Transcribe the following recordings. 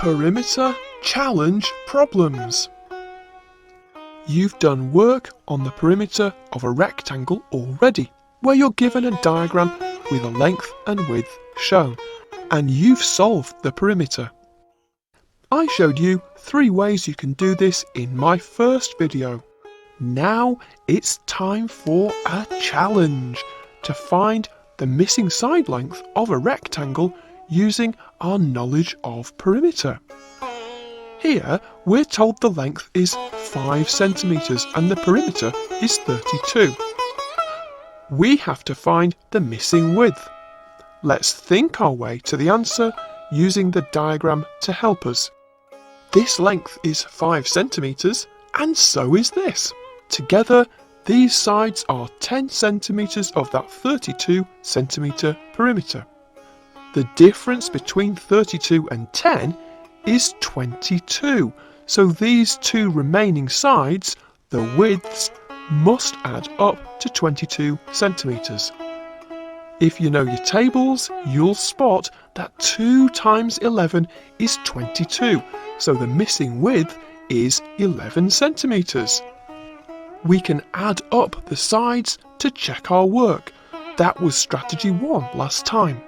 Perimeter Challenge Problems. You've done work on the perimeter of a rectangle already, where you're given a diagram with a length and width shown, and you've solved the perimeter. I showed you 3 ways you can do this in my first video. Now it's time for a challenge to find the missing side length of a rectangle using our knowledge of perimeter. Here we're told the length is 5 centimeters and the perimeter is 32. We have to find the missing width. Let's think our way to the answer using the diagram to help us. This length is 5 centimeters and so is this. Together, these sides are 10 centimeters of that 32 centimeter perimeter. The difference between 32 and 10 is 22, so these 2 remaining sides, the widths, must add up to 22 centimeters. If you know your tables, you'll spot that 2 times 11 is 22, so the missing width is 11 centimeters. We can add up the sides to check our work. That was strategy 1 last time.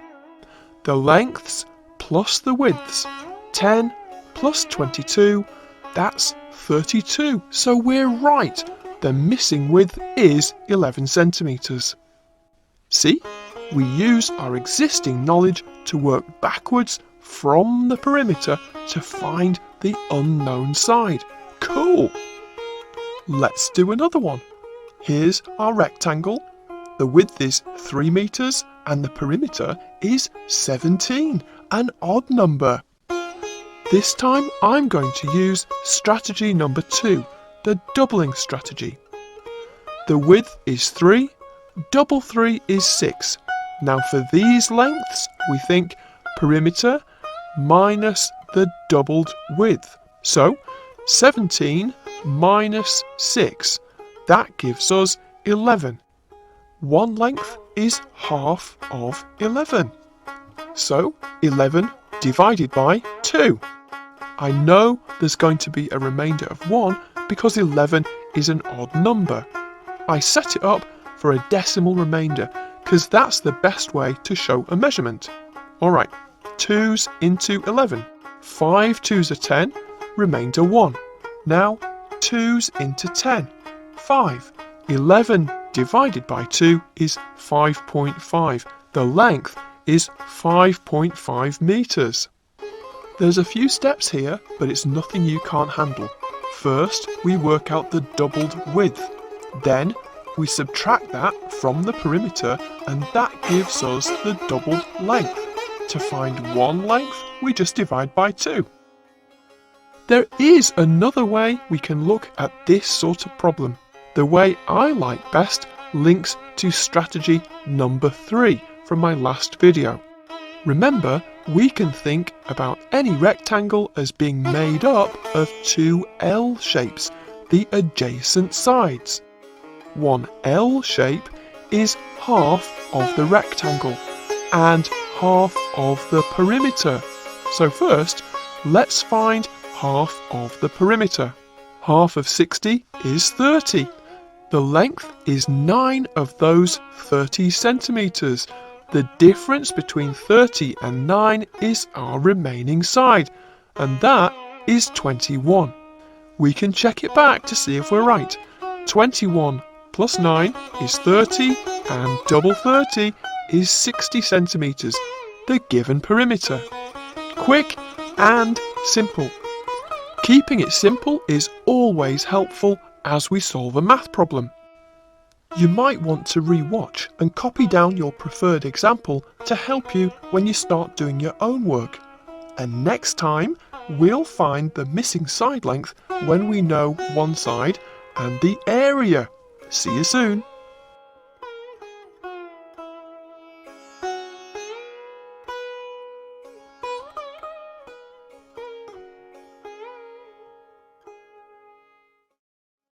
The lengths plus the widths, 10 plus 22, that's 32. So we're right, the missing width is 11 centimeters. See, we use our existing knowledge to work backwards from the perimeter to find the unknown side. Cool! Let's do another one. Here's our rectangle. The width is 3 meters and the perimeter is 17, an odd number. This time I'm going to use strategy number 2, the doubling strategy. The width is 3, double 3 is 6. Now for these lengths, we think perimeter minus the doubled width. So 17 minus 6, that gives us 11. One length is half of 11. So 11 divided by 2. I know there's going to be a remainder of 1 because 11 is an odd number. I set it up for a decimal remainder because that's the best way to show a measurement. Alright, 2's into 11. 5 2's are 10, remainder 1. Now 2's into 10. 5. 11 divided by 2 is 5.5. The length is 5.5 meters. There's a few steps here, but it's nothing you can't handle. First, we work out the doubled width. Then, we subtract that from the perimeter, and that gives us the doubled length. To find one length, we just divide by 2. There is another way we can look at this sort of problem. The way I like best links to strategy number 3 from my last video. Remember, we can think about any rectangle as being made up of 2 L shapes, the adjacent sides. One L shape is half of the rectangle and half of the perimeter. So first, let's find half of the perimeter. Half of 60 is 30. The length is 9 of those 30 centimeters. The difference between 30 and 9 is our remaining side, and that is 21. We can check it back to see if we're right. 21 plus 9 is 30, and double 30 is 60 centimeters, the given perimeter. Quick and simple. Keeping it simple is always helpful as we solve a math problem. You might want to re-watch and copy down your preferred example to help you when you start doing your own work. And next time, we'll find the missing side length when we know one side and the area. See you soon.